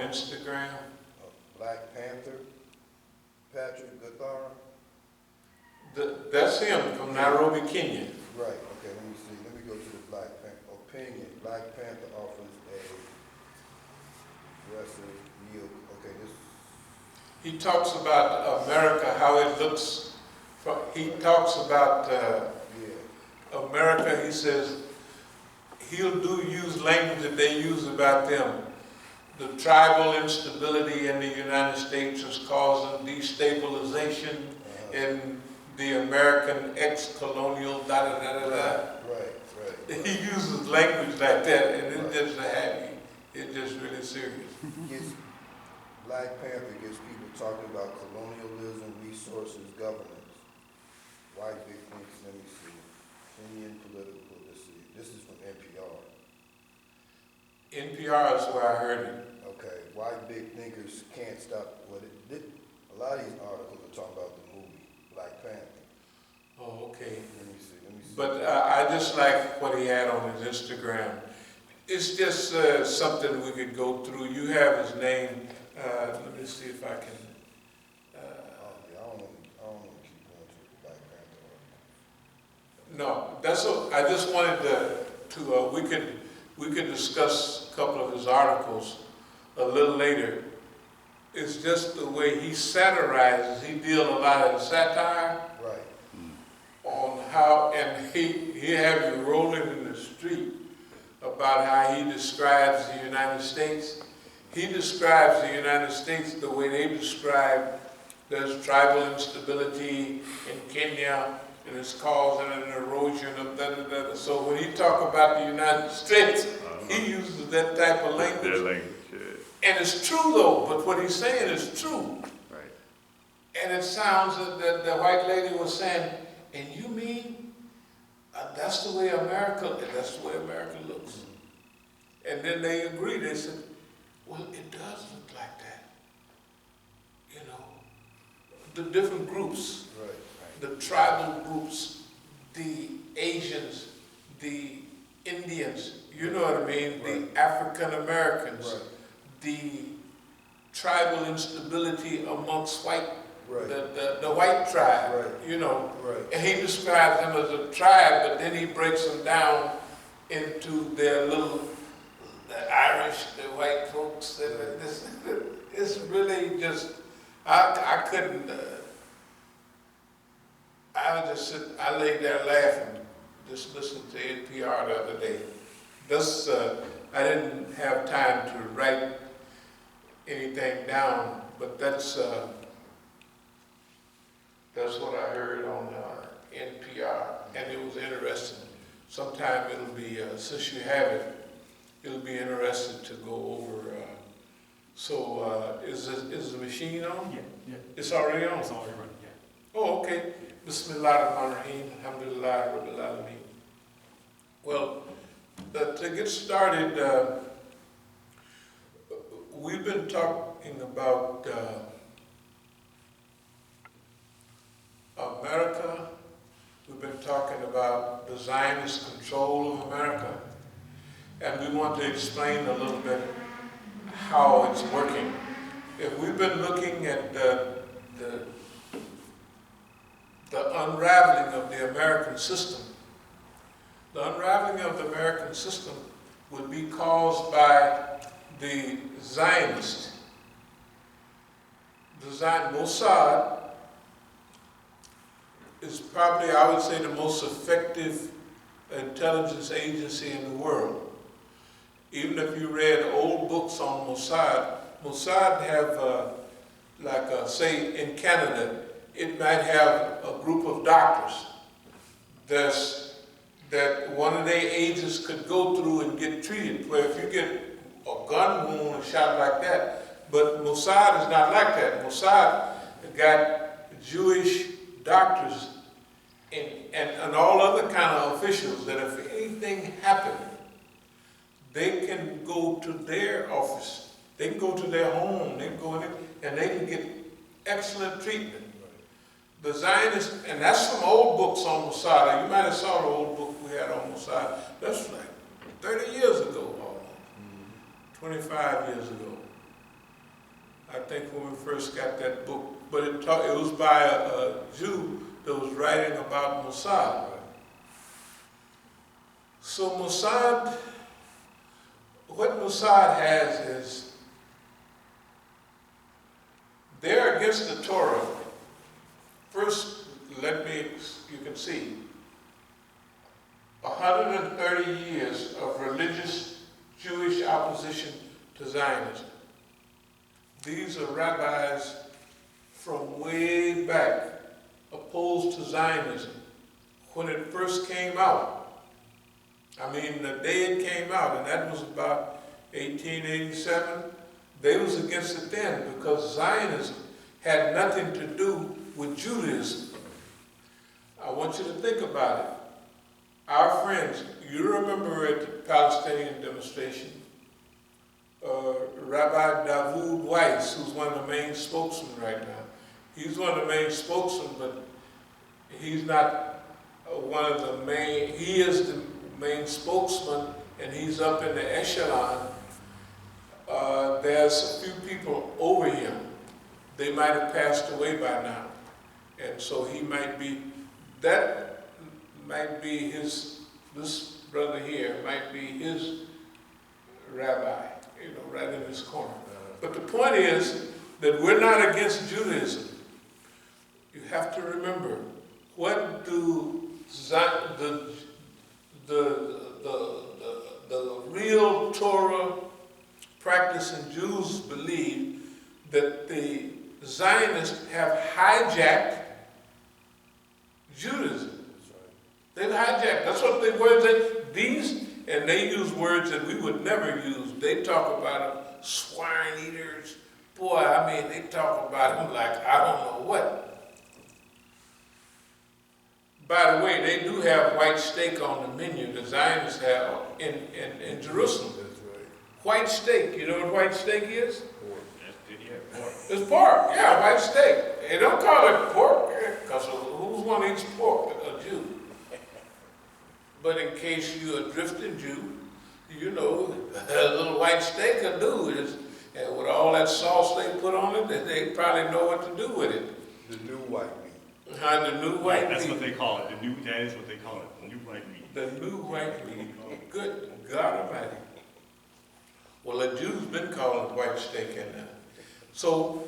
Instagram. Black Panther, Patrick Guthara. That's him from Nairobi, Kenya. Right, okay, let me see. Let me go to the Black Panther opinion. Black Panther offers a aggressive yield. Okay, this. He talks about America, how it looks. He talks about America. He says he'll use language that they use about them. The tribal instability in the United States is causing destabilization in the American ex-colonial Right. He uses language like that, and it doesn't happy. It's just really serious. Black Panther gets people talking about colonialism, resources, governance. White big thinks, let me see. Kenyan political, this is from NPR. NPR is where I heard it. Okay, white big thinkers can't stop what it did. A lot of these articles are talking about the movie Black Panther. Oh, okay. Let me see. But I just like what he had on his Instagram. It's just something we could go through. You have his name. Let me see if I can. I don't want to keep going to the Black Panther. No, that's what I just wanted to we could discuss a couple of his articles a little later. It's just the way he satirizes. He deals a lot of satire. Right. On how, and he have you rolling in the street about how he describes the United States. He describes the United States the way they describe there's tribal instability in Kenya and it's causing an erosion of da-da-da. So when he talk about the United States, he uses that type of language. And it's true though, but what he's saying is true. Right. And it sounds that the white lady was saying, and you mean that's the way America looks. And then they agreed. They said, well, it does look like that. You know, the different groups, the tribal groups, the Asians, the Indians, you know what I mean, the African Americans, the tribal instability amongst white. The white tribe, you know, and he describes them as a tribe, but then he breaks them down into their little, the Irish, the white folks, and it's really just, I couldn't, I laid there laughing, just listening to NPR the other day. I didn't have time to write anything down, but that's what I heard on NPR, and it was interesting. Sometime it'll be, since you have it, it'll be interesting to go over. Is the machine on? Yeah. It's already on? It's already running, yeah. Oh, okay. Bismillahirrahmanirrahim, alhamdulillah, rabbil alameen. Well, to get started, we've been talking about America. We've been talking about the Zionist control of America, and we want to explain a little bit how it's working. If we've been looking at the unraveling of the American system, the unraveling of the American system would be caused by the Zionists. Mossad is probably, I would say, the most effective intelligence agency in the world. Even if you read old books on Mossad, Mossad have, say in Canada, it might have a group of doctors that one of their agents could go through and get treated. Where if you get a gun wound or shot like that, but Mossad is not like that. Mossad got Jewish doctors and all other kind of officials that if anything happened, they can go to their office, they can go to their home, they can go in and they can get excellent treatment. The Zionists, and that's from old books on Mossad. You might have saw the old book we had on Mossad. That's like 30 years ago almost, 25 years ago. I think when we first got that book, but it was by a Jew that was writing about Mossad. So Mossad, what Mossad has is, they're against the Torah. First, you can see, 130 years of religious Jewish opposition to Zionism. These are rabbis from way back opposed to Zionism. When it first came out, I mean the day it came out, and that was about 1887, they was against it then because Zionism had nothing to do with Judaism. I want you to think about it. Our friends, you remember at the Palestinian demonstration, Rabbi Davud Weiss, who's one of the main spokesmen right now. He's one of the main spokesmen, but he's not one of the main, he is the main spokesman, and he's up in the echelon. There's a few people over him. They might have passed away by now. And so he might be, that might be his, this brother here might be his rabbi, right in his corner. But the point is that we're not against Judaism. You have to remember, what do the real Torah practicing Jews believe that the Zionists have hijacked Judaism. They've hijacked. That's what the words that these, and they use words that we would never use. They talk about them, swine eaters. Boy, I mean, they talk about them like I don't know what. By the way, they do have white steak on the menu. The Zionists have in Jerusalem. That's right. White steak. You know what white steak is? Pork. Pork. It's pork. Yeah, white steak. They don't call it pork because who's one that eats pork? A Jew. But in case you're a drifting Jew, you know, a little white steak will do is, and with all that sauce they put on it, they probably know what to do with it. The new white meat. The new white That's meat. what they call it. That is what they call it. The new white meat. The new white meat. Good God Almighty. Well, the Jews been calling it white steak in there. So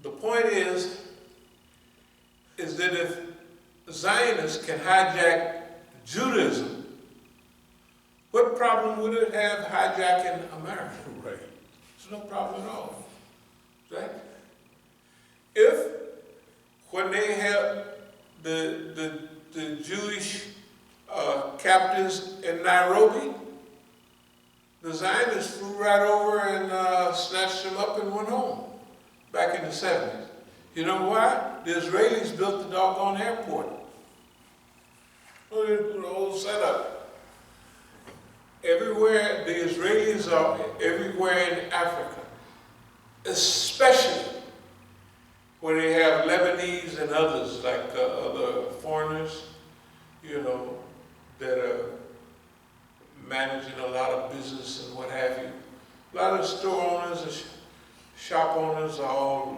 the point is that if Zionists can hijack Judaism, what problem would it have hijacking America? Right. There's no problem at all. Right? If when they have the Jewish captives in Nairobi, the Zionists flew right over and snatched them up and went home back in the 70s. You know why? The Israelis built the doggone airport. The whole setup. Everywhere, the Israelis are everywhere in Africa, especially where they have Lebanese and others, like other foreigners, that are managing a lot of business and what have you. A lot of store owners and shop owners are all,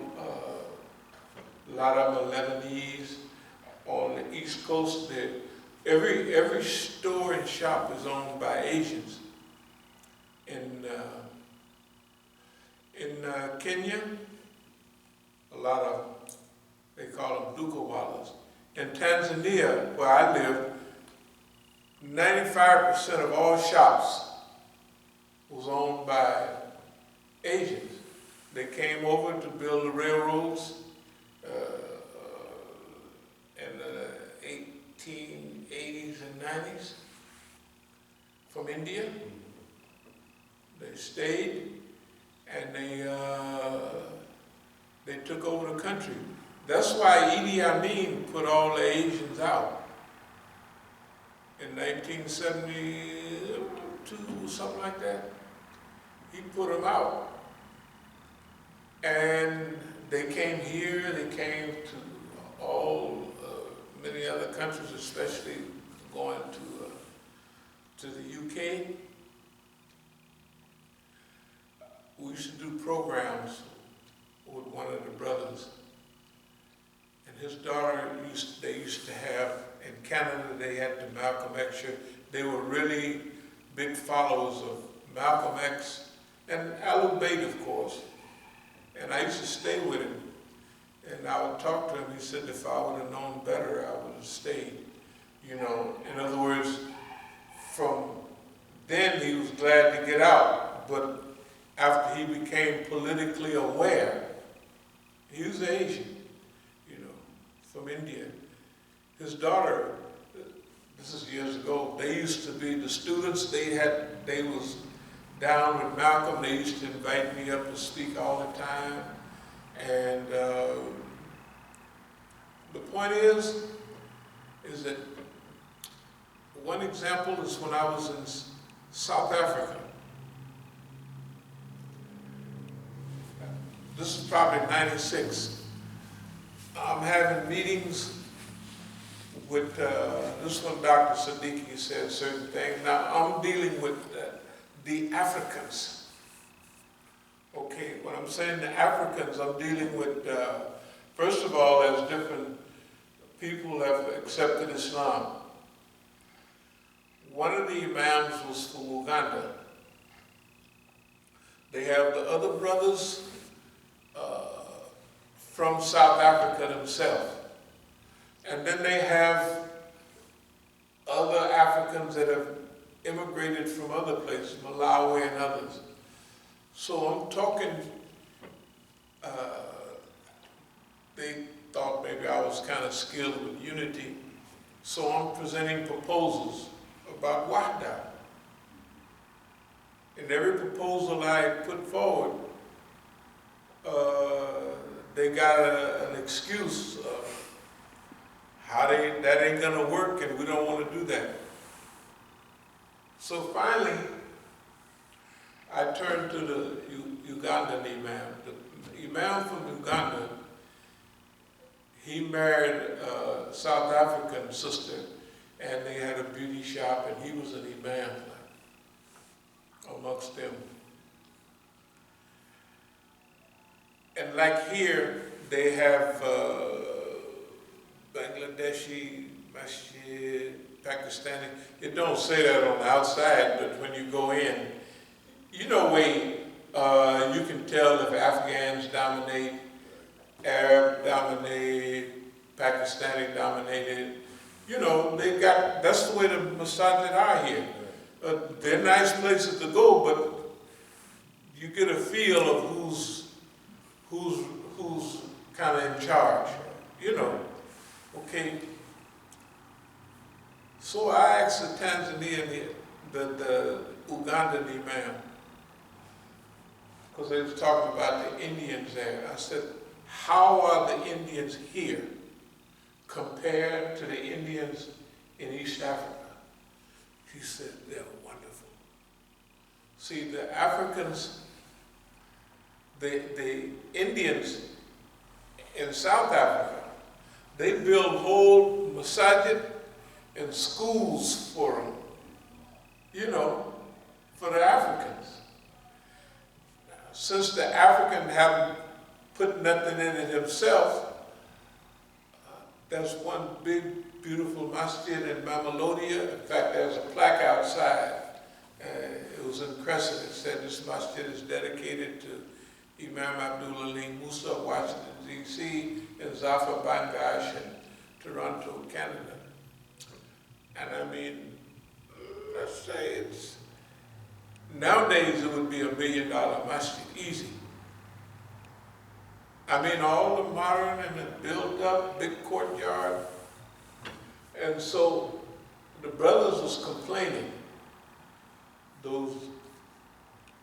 a lot of them are Lebanese. On the East Coast, every store and shop is owned by Asians. In Kenya, a lot of, they call them dukawalas. In Tanzania, where I live, 95% of all shops was owned by Asians. They came over to build the railroads in the 1880s and 90s from India. They stayed and they took over the country. That's why Idi Amin put all the Asians out. In 1972, something like that, he put them out. And they came here, they came to many other countries, especially going to the UK. We used to do programs with one of the brothers. And his daughter they used to have, in Canada, they had the Malcolm X shirt. They were really big followers of Malcolm X and Al Ubaid, of course. And I used to stay with him. And I would talk to him. He said, if I would have known better, I would have stayed. You know, in other words, from then he was glad to get out. But after he became politically aware, he was Asian, you know, from India. His daughter, this is years ago, they used to be the students, they was down with Malcolm. They used to invite me up to speak all the time. And the point is that one example is when I was in South Africa. This is probably '96. I'm having meetings with, this one Dr. Siddiqui said certain things. Now I'm dealing with the Africans. Okay, when I'm saying the Africans, I'm dealing with, first of all, as different people have accepted Islam. One of the Imams was from Uganda. They have the other brothers from South Africa themselves. And then they have other Africans that have immigrated from other places, Malawi and others. So I'm talking, they thought maybe I was kind of skilled with unity. So I'm presenting proposals about Wahda. And every proposal I put forward, they got an excuse of how that ain't gonna work and we don't want to do that. So finally, I turned to the Ugandan Imam. The Imam from Uganda, he married a South African sister, and they had a beauty shop, and he was an Imam amongst them. And like here, they have Bangladeshi, Masjid, Pakistani. It don't say that on the outside, but when you go in, you know, you can tell if Afghans dominate, Arab dominate, Pakistani dominated. You know, that's the way the Masjid are here. They're nice places to go, but you get a feel of who's kind of in charge, you know. Okay. So I asked the Tanzanian, the Ugandan Imam, because they was talking about the Indians there. I said, how are the Indians here compared to the Indians in East Africa? He said, they're wonderful. See, the Africans, the Indians in South Africa, they build whole masjid and schools for them, you know, for the Africans. Since the African haven't put nothing in it himself, there's one big, beautiful masjid in Mamelodia. In fact, there's a plaque outside. It was in Crescent. It said this masjid is dedicated to Imam Abdul Ali Musa, Washington, D.C., and Zafar Bangash in Toronto, Canada. And I mean, let's say nowadays it would be $1 million masjid, easy. I mean, all the modern and the built up, big courtyard. And so the brothers was complaining, those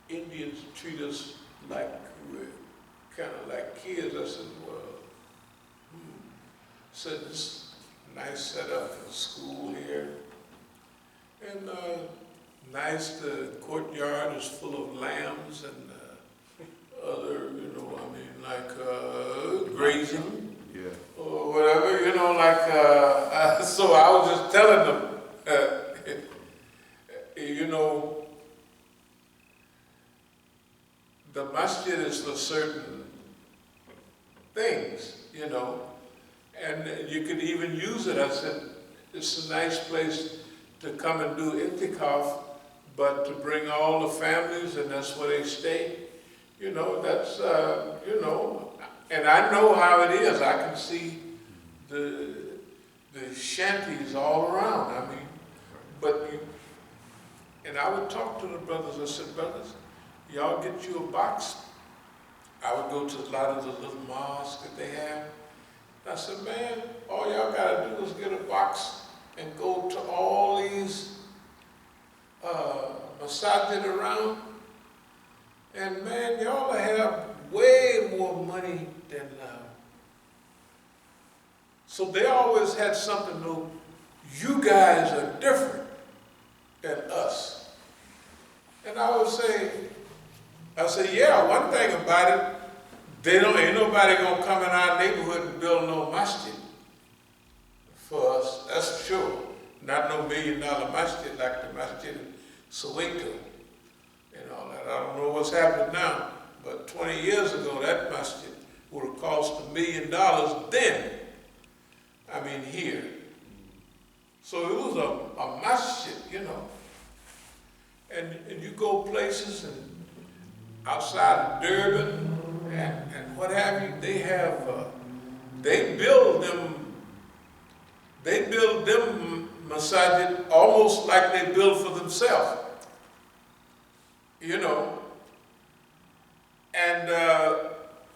Indians treat us like we're kind of like kids. I said, well, said this nice setup for the school here. And nice, the courtyard is full of lambs and other, you know, I mean, like grazing, Yeah. or whatever, you know, like, so I was just telling them, you know, the masjid is for certain things, you know, and you could even use it. I said, it's a nice place to come and do itikaf, but to bring all the families, and that's where they stay. You know, that's, you know, and I know how it is. I can see the shanties all around. I mean, but you, and I would talk to the brothers. I said, brothers, y'all get you a box. I would go to a lot of the little mosques that they have. I said, man, all y'all gotta do is get a box and go to all these masajid around. And man, y'all have way more money than, so they always had something to, you guys are different than us. And I would say, yeah, one thing about it, ain't nobody gonna come in our neighborhood and build no masjid for us, that's for sure. Not no $1 million masjid like the masjid in Soweto and all that. I don't know what's happening now, but 20 years ago, that masjid would have cost $1 million then. I mean, here. So it was a masjid, you know. And you go places and outside of Durban and what have you, they have, they build them masajid almost like they build for themselves, you know. And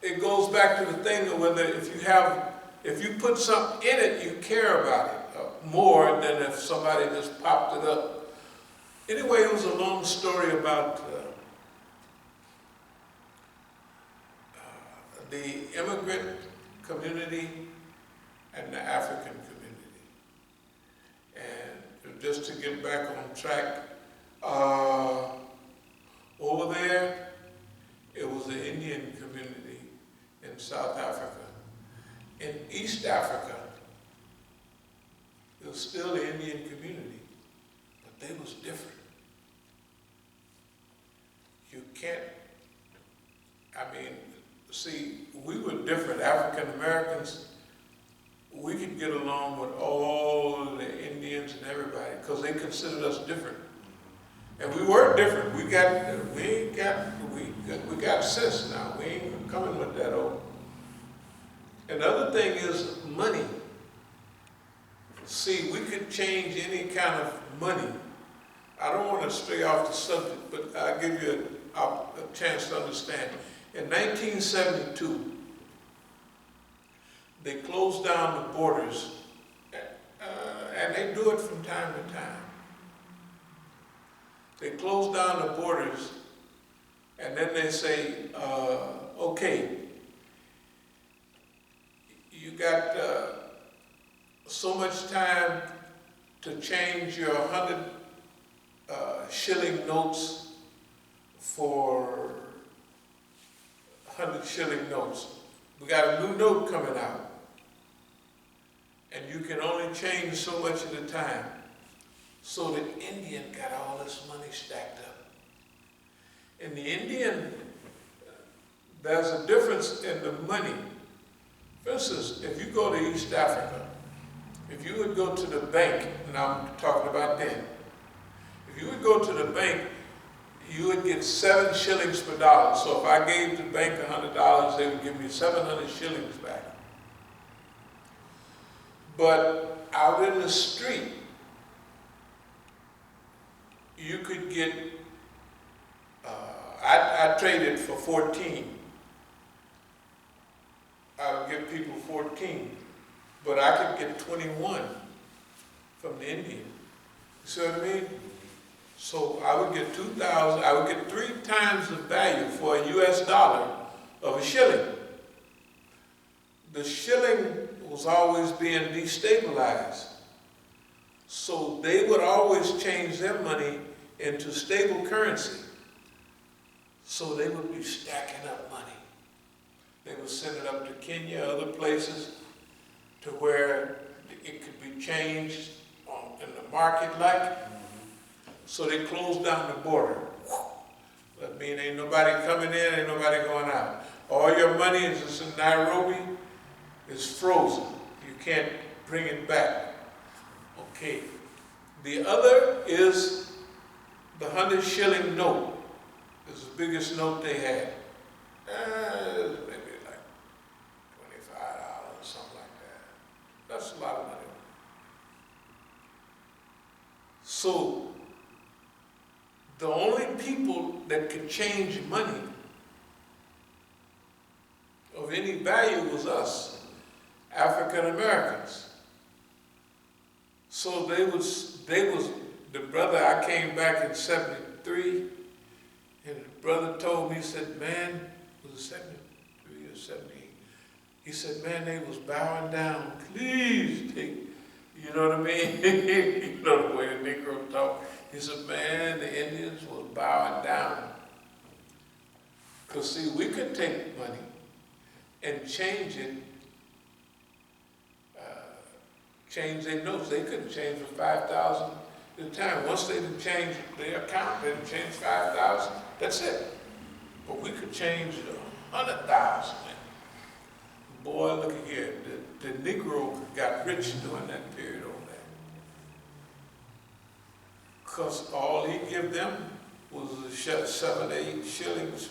it goes back to the thing of whether if you put something in it, you care about it more than if somebody just popped it up. Anyway, it was a long story about the immigrant community and the African community. And just to get back on track, over there, it was the Indian community in South Africa. In East Africa, it was still the Indian community, but they was different. You can't, I mean, see, we were different. African Americans, we could get along with all the Indians and everybody because they considered us different. And we were different. We got sense now. We ain't coming with that old. Another thing is money. See, we could change any kind of money. I don't want to stray off the subject, but I'll give you a chance to understand. In 1972, they closed down the borders, and they do it from time to time. They close down the borders, and then they say, okay, you got so much time to change your 100 shilling notes for 100 shilling notes. We got a new note coming out, and you can only change so much at a time. So the Indian got all this money stacked up. In the Indian, there's a difference in the money. For instance, if you go to East Africa, if you would go to the bank, and I'm talking about then, if you would go to the bank, you would get 7 shillings per dollar. So if I gave the bank $100, they would give me 700 shillings back. But out in the street, you could get, I traded for 14. I would give people 14, but I could get 21 from the Indian. You see what I mean? So I would get 2,000, I would get 3 times the value for a US dollar of a shilling. The shilling was always being destabilized. So they would always change their money into stable currency. So they would be stacking up money. They would send it up to Kenya, other places, to where it could be changed in the market like. So they closed down the border. That mean, ain't nobody coming in, ain't nobody going out. All your money is just in Nairobi, it's frozen. You can't bring it back. Okay. The other is the 100 shilling note. It's the biggest note they had. Maybe like $25 or something like that. That's a lot of money. So, the only people that could change money of any value was us, African Americans. So the brother, I came back in 73, and the brother told me, he said, man, was it 73 or 78? He said, man, they was bowing down, please take, you know what I mean? You know the way the Negro talk. He said, man, the Indians was bowing down. Because see, we could take money and change it, change their notes. They couldn't change for 5,000 at a time. Once they didn't change their account, they didn't change 5,000, that's it. But we could change 100,000. Boy, look at here. The Negro got rich during that period over there. Because all he give them was 7 or 8 shillings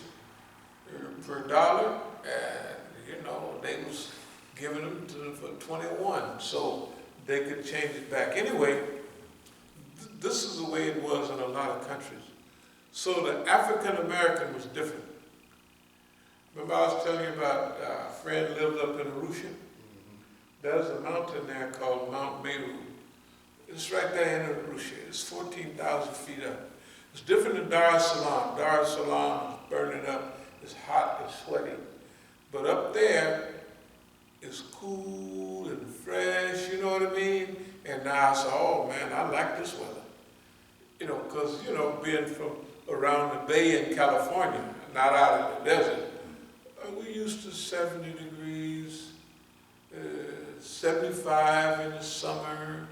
per dollar, and you know, they was giving them to them for 21, so they could change it back. Anyway, this is the way it was in a lot of countries. So the African American was different. Remember I was telling you about a friend lived up in Arusha? There's a mountain there called Mount Meru. It's right there in Arusha. It's 14,000 feet up. It's different than Dar es Salaam. Dar es Salaam is burning up. It's hot and sweaty. But up there, it's cool and fresh, you know what I mean? And now I said, oh man, I like this weather. You know, because, you know, being from around the Bay in California, not out in the desert, we used to 70 degrees, 75 in the summer,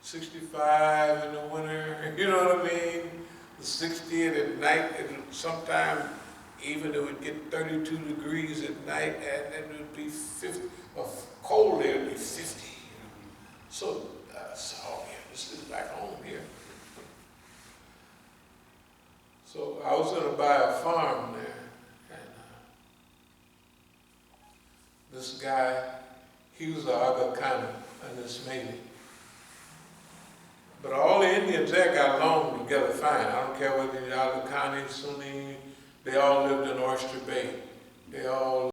65 in the winter, you know what I mean? The 60 and at night, sometime even it would get 32 degrees at night, and then it would be 50, or cold there, it would be 50. So, oh yeah, this is back home here. So I was going to buy a farm there, and this guy, he was an Aga Khan, and this lady. But all the Indians there got along together fine. I don't care whether you're Aga Khan, Sunni, they all lived in Oyster Bay. They all